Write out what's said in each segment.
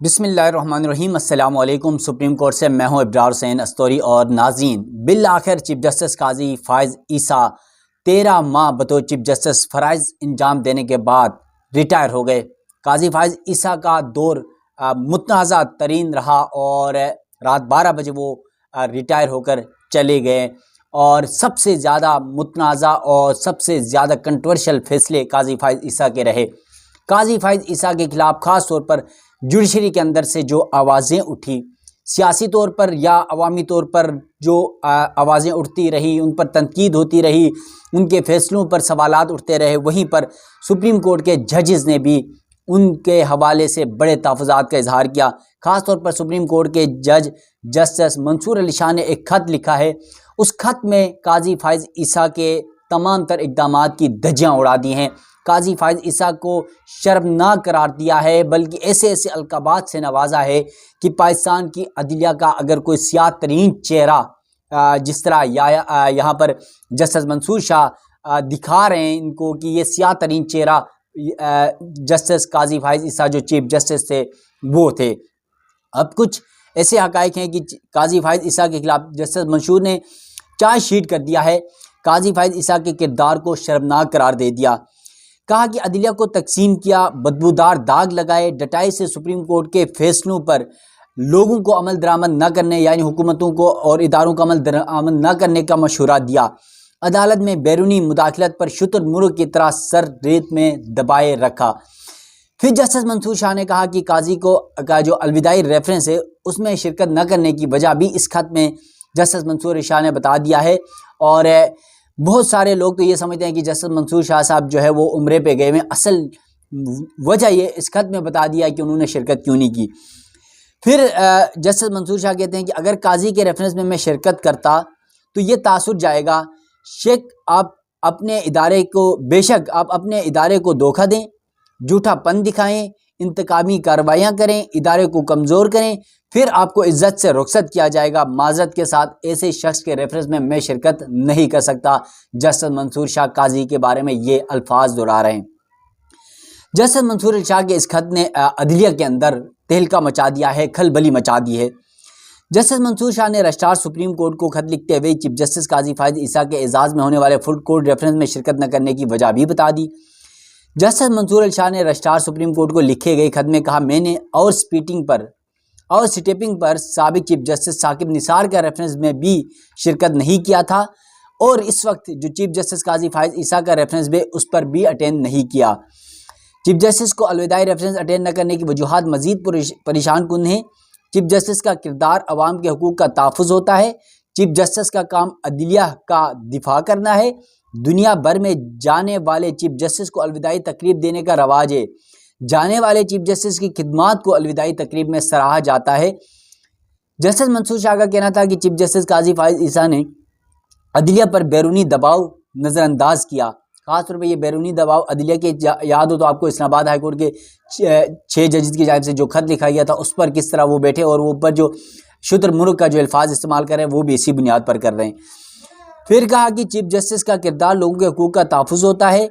بسم اللہ الرحمن الرحیم۔ السلام علیکم۔ سپریم کورٹ سے میں ہوں ابرار حسین استوری اور ناظرین، بالآخر چیف جسٹس قاضی فائز عیسیٰ 13 ماہ بطور چیف جسٹس فرائض انجام دینے کے بعد ریٹائر ہو گئے۔ قاضی فائز عیسیٰ کا دور متنازع ترین رہا اور رات 12 بجے وہ ریٹائر ہو کر چلے گئے، اور سب سے زیادہ متنازع اور سب سے زیادہ کنٹروورشل فیصلے قاضی فائز عیسیٰ کے رہے۔ قاضی فائز عیسیٰ کے خلاف خاص طور پر جوڈیشری کے اندر سے جو آوازیں اٹھی، سیاسی طور پر یا عوامی طور پر جو آوازیں اٹھتی رہی، ان پر تنقید ہوتی رہی، ان کے فیصلوں پر سوالات اٹھتے رہے، وہیں پر سپریم کورٹ کے ججز نے بھی ان کے حوالے سے بڑے تحفظات کا اظہار کیا۔ خاص طور پر سپریم کورٹ کے جج جسٹس منصور علی شاہ نے ایک خط لکھا ہے، اس خط میں قاضی فائز عیسیٰ کے تمام تر اقدامات کی دھجیاں اڑا دی ہیں، قاضی فائز عیسیٰ کو شرمناک قرار دیا ہے، بلکہ ایسے ایسے القابات سے نوازا ہے کہ پاکستان کی عدلیہ کا اگر کوئی سیاہ ترین چہرہ جس طرح یہاں پر جسٹس منصور شاہ دکھا رہے ہیں ان کو کہ یہ سیاہ ترین چہرہ جسٹس قاضی فائز عیسیٰ جو چیف جسٹس تھے وہ تھے۔ اب کچھ ایسے حقائق ہیں کہ قاضی فائز عیسیٰ کے خلاف جسٹس منصور نے چارج شیٹ کر دیا ہے، قاضی فائز عیسیٰ کے کردار کو شرمناک قرار دے دیا، کہا کہ عدلیہ کو تقسیم کیا، بدبودار داغ لگائے، ڈٹائی سے سپریم کورٹ کے فیصلوں پر لوگوں کو عمل درآمد نہ کرنے یعنی حکومتوں کو اور اداروں کو عمل درآمد نہ کرنے کا مشورہ دیا، عدالت میں بیرونی مداخلت پر شتر مرغ کی طرح سر ریت میں دبائے رکھا۔ پھر جسٹس منصور شاہ نے کہا کہ قاضی کا جو الوداعی ریفرنس ہے اس میں شرکت نہ کرنے کی وجہ بھی اس خط میں جسٹس منصور شاہ نے بتا دیا ہے، اور بہت سارے لوگ تو یہ سمجھتے ہیں کہ جسٹس منصور شاہ صاحب جو ہے وہ عمرے پہ گئے ہوئے، اصل وجہ یہ اس خط میں بتا دیا کہ انہوں نے شرکت کیوں نہیں کی۔ پھر جسٹس منصور شاہ کہتے ہیں کہ اگر قاضی کے ریفرنس میں شرکت کرتا تو یہ تاثر جائے گا، آپ اپنے ادارے کو بے شک آپ اپنے ادارے کو دھوکہ دیں، جھوٹا پن دکھائیں، انتقامی کارروائیاں کریں، ادارے کو کمزور کریں، پھر آپ کو عزت سے رخصت کیا جائے گا۔ معذرت کے ساتھ ایسے شخص کے ریفرنس میں شرکت نہیں کر سکتا۔ جسٹس منصور شاہ قاضی کے بارے میں یہ الفاظ دہرا رہے ہیں۔ جسٹس منصور شاہ کے اس خط نے عدلیہ کے اندر تہلکہ مچا دیا ہے، کھلبلی مچا دی ہے۔ جسٹس منصور شاہ نے رجسٹرار سپریم کورٹ کو خط لکھتے ہوئے چیف جسٹس قاضی فائز عیسیٰ کے اعزاز میں ہونے والے فل کورٹ ریفرنس میں شرکت نہ کرنے کی وجہ بھی بتا دی۔ جسٹس منصور علی شاہ نے رجسٹرار سپریم کورٹ کو لکھے گئے خط میں کہا، میں نے اور سٹیپنگ پر سابق چیف جسٹس ثاقب نثار کا ریفرنس میں بھی شرکت نہیں کیا تھا، اور اس وقت جو چیف جسٹس قاضی فائز عیسیٰ کا ریفرنس بھی اس پر بھی اٹینڈ نہیں کیا۔ چیف جسٹس کو الوداعی ریفرنس اٹینڈ نہ کرنے کی وجوہات مزید پریشان کن ہیں۔ چیف جسٹس کا کردار عوام کے حقوق کا تحفظ ہوتا ہے، چیف جسٹس کا کام عدلیہ کا دفاع کرنا ہے، دنیا بھر میں جانے والے چیف جسٹس کو الوداعی تقریب دینے کا رواج ہے، جانے والے چیف جسٹس کی خدمات کو الوداعی تقریب میں سراہا جاتا ہے۔ جسٹس منصور شاہ کا کہنا تھا کہ چیف جسٹس قاضی فائز عیسیٰ نے عدلیہ پر بیرونی دباؤ نظر انداز کیا، خاص طور پہ یہ بیرونی دباؤ عدلیہ کے یاد ہو تو آپ کو اسلام آباد ہائی کورٹ کے 6 ججز کی جانب سے جو خط لکھا گیا تھا اس پر کس طرح وہ بیٹھے اور وہ پر جو شتر مرغ کا جو الفاظ استعمال کر رہے ہیں وہ بھی اسی بنیاد پر کر رہے ہیں۔ پھر کہا کہ چیف جسٹس کا کردار لوگوں کے حقوق کا تحفظ ہوتا ہے،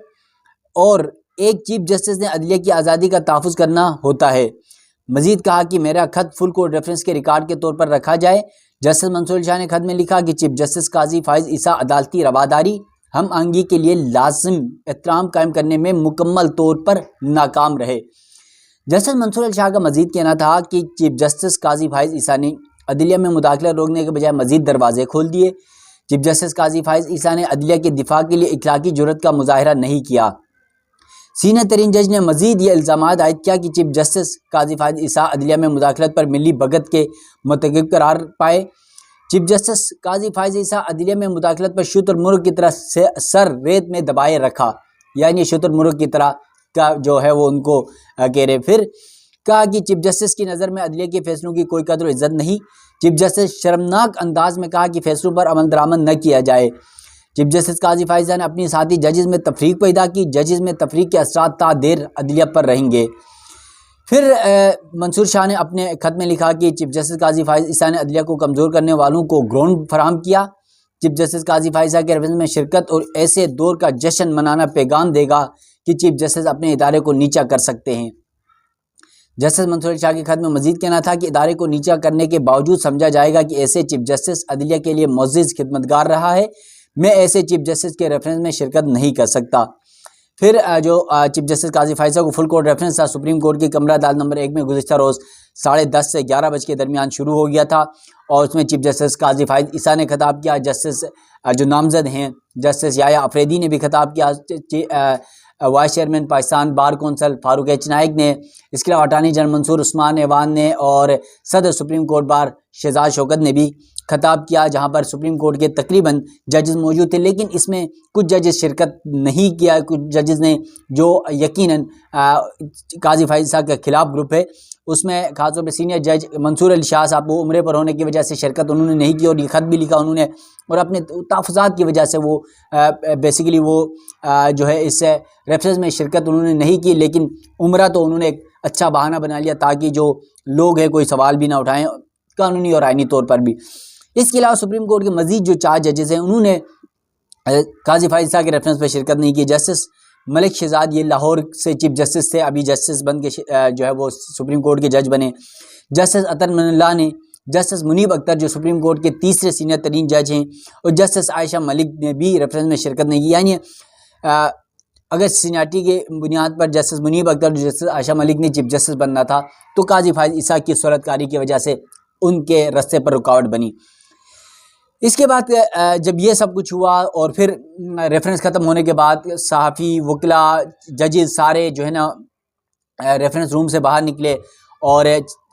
اور ایک چیف جسٹس نے عدلیہ کی آزادی کا تحفظ کرنا ہوتا ہے۔ مزید کہا کہ میرا خط فل کورٹ ریفرنس کے ریکارڈ کے طور پر رکھا جائے۔ جسٹس منصور شاہ نے خط میں لکھا کہ چیف جسٹس قاضی فائز عیسیٰ عدالتی رواداری ہم آہنگی کے لیے لازم احترام قائم کرنے میں مکمل طور پر ناکام رہے۔ جسٹس منصور شاہ کا مزید کہنا تھا کہ چیف جسٹس قاضی فائز عیسیٰ نے عدلیہ میں مداخلت روکنے کے بجائے مزید دروازے کھول دیے۔ چیف جسٹس قاضی فائز عیسیٰ نے عدلیہ کے دفاع کے لیے اخلاقی جرات کا مظاہرہ نہیں کیا۔ سینئر ترین جج نے مزید یہ الزامات عائد کیا کہ چیف جسٹس قاضی فائز عیسیٰ عدلیہ میں مداخلت پر ملی بھگت کے مرتکب قرار پائے۔ چیف جسٹس قاضی فائز عیسیٰ عدلیہ میں مداخلت پر شتر مرغ کی طرح سر ریت میں دبائے رکھا، یعنی شتر مرغ کی طرح کا جو ہے وہ ان کو کہہ رہے۔ پھر کہا کہ چیف جسٹس کی نظر میں عدلیہ کے فیصلوں کی کوئی قدر و عزت نہیں۔ چیف جسٹس شرمناک انداز میں کہا کہ فیصلوں پر عمل درآمد نہ کیا جائے۔ چیف جسٹس قاضی فائز نے اپنی ساتھی ججز میں تفریق پیدا کی، ججز میں تفریق کے اثرات تا دیر عدلیہ پر رہیں گے۔ پھر منصور شاہ نے اپنے خط میں لکھا کہ چیف جسٹس قاضی فائز عیسیٰ نے عدلیہ کو کمزور کرنے والوں کو گراؤنڈ فراہم کیا۔ چیف جسٹس قاضی فائز عیسیٰ کے ریفرنس میں شرکت اور ایسے دور کا جشن منانا پیغام دے گا کہ چیف جسٹس اپنے ادارے کو نیچا کر سکتے ہیں۔ جسٹس منصور علی شاہ کے خط میں مزید کہنا تھا کہ ادارے کو نیچا کرنے کے باوجود سمجھا جائے گا کہ ایسے چیف جسٹس عدلیہ کے لیے معزز خدمتگار رہا ہے، میں ایسے چیف جسٹس کے ریفرنس میں شرکت نہیں کر سکتا۔ پھر جو چیف جسٹس قاضی فائزہ کو فل کورٹ ریفرنس تھا سپریم کورٹ کی کمرہ عدالت نمبر 1 میں گزشتہ روز 10:30 سے 11 بجے کے درمیان شروع ہو گیا تھا، اور اس میں چیف جسٹس قاضی فائز عیسیٰ نے خطاب کیا، جسٹس جو نامزد ہیں جسٹس یحییٰ افریدی نے بھی خطاب کیا، vice chairman Pakistan bar council Farooq H Naek نے، اس کے علاوہ اٹارنی جنرل منصور عثمان ایوان نے، اور صدر سپریم کورٹ بار شہزاد شوکت نے بھی خطاب کیا، جہاں پر سپریم کورٹ کے تقریباً ججز موجود تھے، لیکن اس میں کچھ ججز شرکت نہیں کیا، کچھ ججز نے جو یقیناً قاضی فائز عیسیٰ کے خلاف گروپ ہے، اس میں خاص طور پہ سینئر جج منصور علی شاہ صاحب کو عمرے پر ہونے کی وجہ سے شرکت انہوں نے نہیں کی، اور یہ خط بھی لکھا انہوں نے، اور اپنے تحفظات کی وجہ سے وہ بیسیکلی وہ جو ہے اس ریفرنس میں شرکت انہوں نے نہیں کی، لیکن عمرہ تو انہوں نے ایک اچھا بہانہ بنا لیا تاکہ جو لوگ ہیں کوئی سوال بھی نہ اٹھائیں قانونی اور آئینی طور پر بھی۔ اس کے علاوہ سپریم کورٹ کے مزید جو 4 ججز ہیں انہوں نے قاضی فائز عیسیٰ کے ریفرنس پہ شرکت نہیں کی۔ جسٹس ملک شہزاد یہ لاہور سے چیف جسٹس تھے، ابھی جسٹس بن کے جو ہے وہ سپریم کورٹ کے جج بنے۔ جسٹس عطر من اللہ نے، جسٹس منیب اختر جو سپریم کورٹ کے تیسرے سینئر ترین جج ہیں، اور جسٹس عائشہ ملک نے بھی ریفرنس میں شرکت نہیں کی۔ یعنی اگر سینیارٹی کے بنیاد پر جسٹس منیب اختر جو جسٹس عائشہ ملک نے چیف جسٹس بننا تھا، تو قاضی فائز عیسیٰ کی صورت کاری کی وجہ سے ان کے رستے پر رکاوٹ بنی۔ اس کے بعد جب یہ سب کچھ ہوا اور پھر ریفرنس ختم ہونے کے بعد صحافی، وکلاء، ججز سارے جو ہے نا ریفرنس روم سے باہر نکلے، اور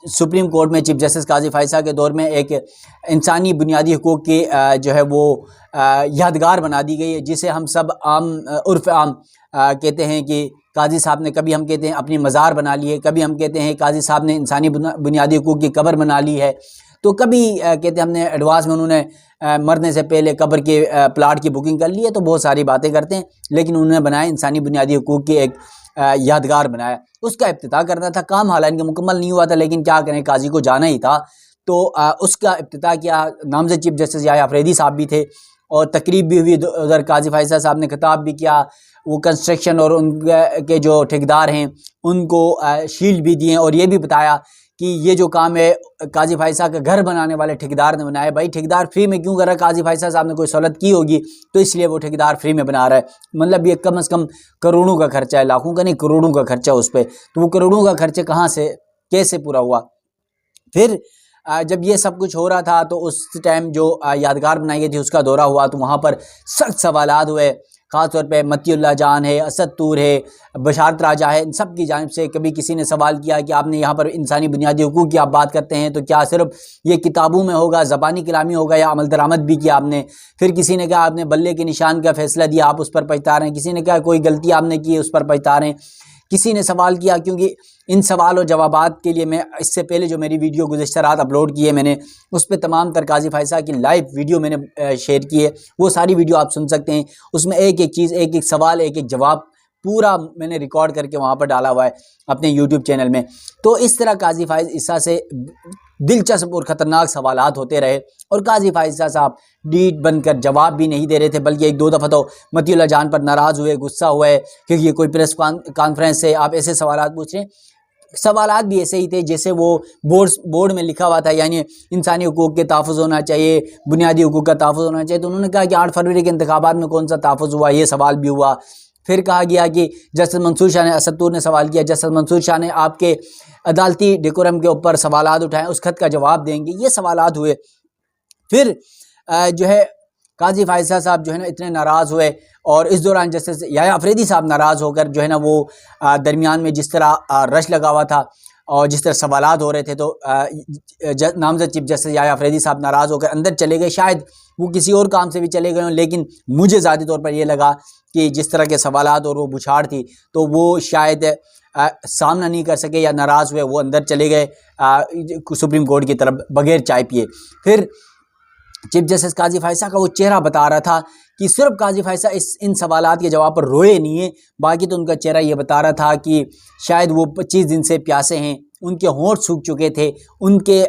سپریم کورٹ میں چیف جسٹس قاضی فائز عیسیٰ کے دور میں ایک انسانی بنیادی حقوق کی جو ہے وہ یادگار بنا دی گئی ہے، جسے ہم سب عرف عام کہتے ہیں کہ قاضی صاحب نے، کبھی ہم کہتے ہیں اپنی مزار بنا لی ہے، کبھی ہم کہتے ہیں قاضی صاحب نے انسانی بنیادی حقوق کی قبر بنا لی ہے، تو کبھی کہتے ہیں ہم نے ایڈوانس میں انہوں نے مرنے سے پہلے قبر کے پلاٹ کی بکنگ کر لی ہے، تو بہت ساری باتیں کرتے ہیں، لیکن انہوں نے بنایا انسانی بنیادی حقوق کی ایک یادگار بنایا، اس کا افتتاح کرنا تھا، کام حالانکہ مکمل نہیں ہوا تھا، لیکن کیا کریں قاضی کو جانا ہی تھا، تو اس کا افتتاح کیا۔ نامزد چیف جسٹس یحییٰ افریدی صاحب بھی تھے، اور تقریب بھی ہوئی، ادھر قاضی فائز عیسیٰ صاحب نے خطاب بھی کیا، وہ کنسٹرکشن اور ان کے جو ٹھیکیدار ہیں ان کو شیلڈ بھی دیے، اور یہ بھی بتایا کہ یہ جو کام ہے قاضی فائز عیسیٰ کا گھر بنانے والے ٹھیکیدار نے بنایا۔ بھائی ٹھیکیدار فری میں کیوں کر رہا ہے؟ قاضی فائز عیسیٰ صاحب نے کوئی سہولت کی ہوگی تو اس لیے وہ ٹھیکیدار فری میں بنا رہا ہے، مطلب یہ کم از کم کروڑوں کا خرچہ ہے، لاکھوں کا نہیں، کروڑوں کا خرچہ اس پہ، تو وہ کروڑوں کا خرچہ کہاں سے کیسے پورا ہوا؟ پھر جب یہ سب کچھ ہو رہا تھا تو اس ٹائم جو یادگار بنائی گئی تھی اس کا دورہ ہوا، تو وہاں پر سخت سوالات ہوئے، خاص طور پہ متی اللہ جان ہے، اسد طور ہے، بشارت راجہ ہے، ان سب کی جانب سے کبھی کسی نے سوال کیا کہ آپ نے یہاں پر انسانی بنیادی حقوق کی آپ بات کرتے ہیں تو کیا صرف یہ کتابوں میں ہوگا، زبانی کلامی ہوگا، یا عمل درآمد بھی کیا آپ نے؟ پھر کسی نے کہا آپ نے بلے کے نشان کا فیصلہ دیا، آپ اس پر پچھتا رہے ہیں، کسی نے کہا کوئی غلطی آپ نے کی ہے اس پر پچھتا رہے ہیں، کسی نے سوال کیا، کیونکہ ان سوال و جوابات کے لیے میں اس سے پہلے جو میری ویڈیو گزشتہ رات اپلوڈ کی ہے میں نے، اس پہ تمام تر قاضی فائز عیسیٰ کی لائیو ویڈیو میں نے شیئر کی ہے، وہ ساری ویڈیو آپ سن سکتے ہیں، اس میں ایک ایک چیز، ایک ایک سوال، ایک ایک جواب پورا میں نے ریکارڈ کر کے وہاں پر ڈالا ہوا ہے اپنے یوٹیوب چینل میں۔ تو اس طرح قاضی فائز عیسیٰ سے دلچسپ اور خطرناک سوالات ہوتے رہے، اور قاضی فائز عیسیٰ صاحب ڈیٹ بن کر جواب بھی نہیں دے رہے تھے، بلکہ ایک دو دفعہ تو متی اللہ جان پر ناراض ہوئے، غصہ ہوئے، کیونکہ یہ کوئی پریس کانفرنس ہے، آپ ایسے سوالات پوچھ رہے ہیں۔ سوالات بھی ایسے ہی تھے جیسے وہ بورڈ میں لکھا ہوا تھا، یعنی انسانی حقوق کے تحفظ ہونا چاہیے، بنیادی حقوق کا تحفظ ہونا چاہیے، تو انہوں نے کہا کہ 8 فروری کے انتخابات میں کون سا تحفظ ہوا، یہ سوال بھی ہوا۔ پھر کہا گیا کہ جسٹس منصور شاہ نے، اسد طور نے سوال کیا، جسٹس منصور شاہ نے آپ کے عدالتی ڈیکورم کے اوپر سوالات اٹھائیں، اس خط کا جواب دیں گے، یہ سوالات ہوئے۔ پھر جو ہے قاضی فائز عیسیٰ صاحب جو ہے نا اتنے ناراض ہوئے، اور اس دوران جسٹس یحییٰ افریدی صاحب ناراض ہو کر جو ہے نا وہ درمیان میں جس طرح رش لگا ہوا تھا اور جس طرح سوالات ہو رہے تھے، تو نامزد چیف جسٹس یحییٰ افریدی صاحب ناراض ہو کر اندر چلے گئے، شاید وہ کسی اور کام سے بھی چلے گئے ہوں، لیکن مجھے ذاتی طور پر یہ لگا کہ جس طرح کے سوالات اور وہ بچھاڑ تھی تو وہ شاید سامنا نہیں کر سکے یا ناراض ہوئے، وہ اندر چلے گئے سپریم کورٹ کی طرف بغیر چائے پیے۔ پھر چیف جسٹس قاضی فائز عیسیٰ کا وہ چہرہ بتا رہا تھا کہ صرف قاضی فائز عیسیٰ ان سوالات کے جواب پر روئے نہیں ہیں، باقی تو ان کا چہرہ یہ بتا رہا تھا کہ شاید وہ 25 دن سے پیاسے ہیں، ان کے ہونٹ سوکھ چکے تھے، ان کے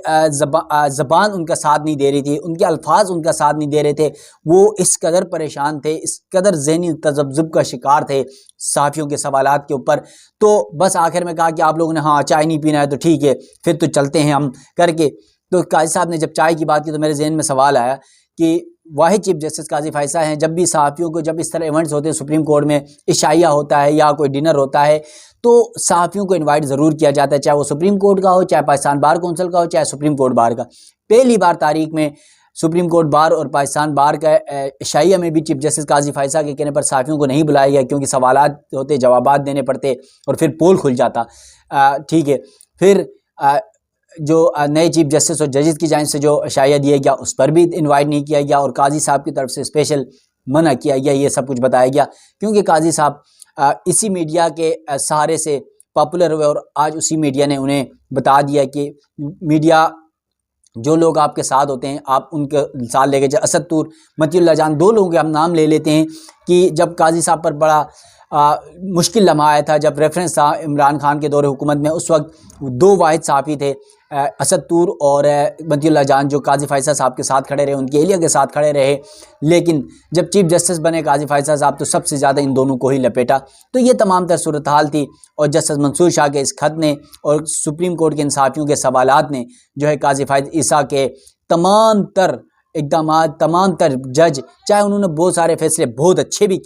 زبان ان کا ساتھ نہیں دے رہی تھی، ان کے الفاظ ان کا ساتھ نہیں دے رہے تھے، وہ اس قدر پریشان تھے، اس قدر ذہنی تذبذب کا شکار تھے صحافیوں کے سوالات کے اوپر۔ تو بس آخر میں کہا کہ آپ لوگوں نے ہاں چائے نہیں پینا ہے تو ٹھیک ہے، پھر تو چلتے ہیں ہم کر کے۔ تو قاضی صاحب نے جب چائے کی بات کی تو میرے ذہن میں سوال آیا کہ واحد چیف جسٹس قاضی فائز ہیں، جب بھی صحافیوں کو، جب اس طرح ایونٹس ہوتے ہیں سپریم کورٹ میں، عشائیہ ہوتا ہے یا کوئی ڈنر ہوتا ہے، تو صحافیوں کو انوائٹ ضرور کیا جاتا ہے، چاہے وہ سپریم کورٹ کا ہو، چاہے پاکستان بار کونسل کا ہو، چاہے سپریم کورٹ بار کا۔ پہلی بار تاریخ میں سپریم کورٹ بار اور پاکستان بار کا عشائیہ میں بھی چیف جسٹس قاضی فائزہ کے کہنے پر صحافیوں کو نہیں بلایا گیا، کیونکہ سوالات ہوتے، جوابات دینے پڑتے اور پھر پول کھل جاتا۔ ٹھیک ہے، پھر جو نئے چیف جسٹس اور ججز کی جانب سے جو عشائیہ دیا گیا اس پر بھی انوائٹ نہیں کیا گیا، اور قاضی صاحب کی طرف سے اسپیشل منع کیا گیا، یہ سب کچھ بتایا گیا، کیونکہ قاضی صاحب اسی میڈیا کے سہارے سے پاپولر ہوئے، اور آج اسی میڈیا نے انہیں بتا دیا کہ میڈیا جو لوگ آپ کے ساتھ ہوتے ہیں آپ ان کے ساتھ لے کے جائے۔ اسد طور، متی اللہ جان، دو لوگوں کے ہم نام لے لیتے ہیں کہ جب قاضی صاحب پر بڑا مشکل لمحہ آیا تھا، جب ریفرنس تھا عمران خان کے دور حکومت میں، اس وقت دو واحد صحافی تھے، اسد طور اور متی اللہ جان، جو قاضی فائزہ صاحب کے ساتھ کھڑے رہے، ان کی اہلیہ کے ساتھ کھڑے رہے، لیکن جب چیف جسٹس بنے قاضی فائزہ صاحب تو سب سے زیادہ ان دونوں کو ہی لپیٹا۔ تو یہ تمام تر صورتحال تھی، اور جسٹس منصور شاہ کے اس خط نے اور سپریم کورٹ کے ان صحافیوں کے سوالات نے جو ہے قاضی فائز عیسیٰ کے تمام تر اقدامات، تمام تر جج، چاہے انہوں نے بہت سارے فیصلے بہت اچھے بھی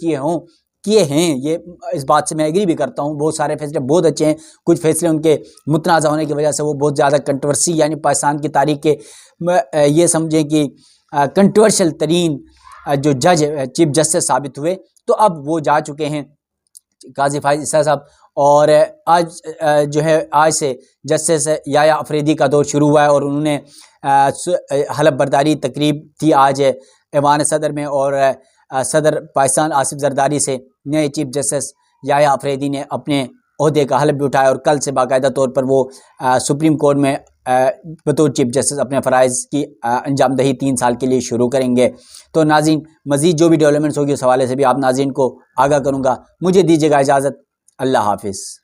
کیے ہیں، یہ اس بات سے میں ایگری بھی کرتا ہوں، بہت سارے فیصلے بہت اچھے ہیں، کچھ فیصلے ان کے متنازع ہونے کی وجہ سے وہ بہت زیادہ کنٹروورسی، یعنی پاکستان کی تاریخ کے یہ سمجھیں کہ کنٹروورشل ترین جو جج چیف جسٹس ثابت ہوئے، تو اب وہ جا چکے ہیں قاضی فائز عیسیٰ صاحب، اور آج جو ہے آج سے جسٹس یحییٰ افریدی کا دور شروع ہوا ہے، اور انہوں نے حلف برداری تقریب تھی آج ایوان صدر میں، اور صدر پاکستان آصف زرداری سے نئے چیف جسٹس یحییٰ افریدی نے اپنے عہدے کا حلف بھی اٹھایا، اور کل سے باقاعدہ طور پر وہ سپریم کورٹ میں بطور چیف جسٹس اپنے فرائض کی انجام دہی 3 سال کے لیے شروع کریں گے۔ تو ناظرین، مزید جو بھی ڈیولپمنٹس ہوگی اس حوالے سے بھی آپ ناظرین کو آگاہ کروں گا۔ مجھے دیجیے گا اجازت، اللہ حافظ۔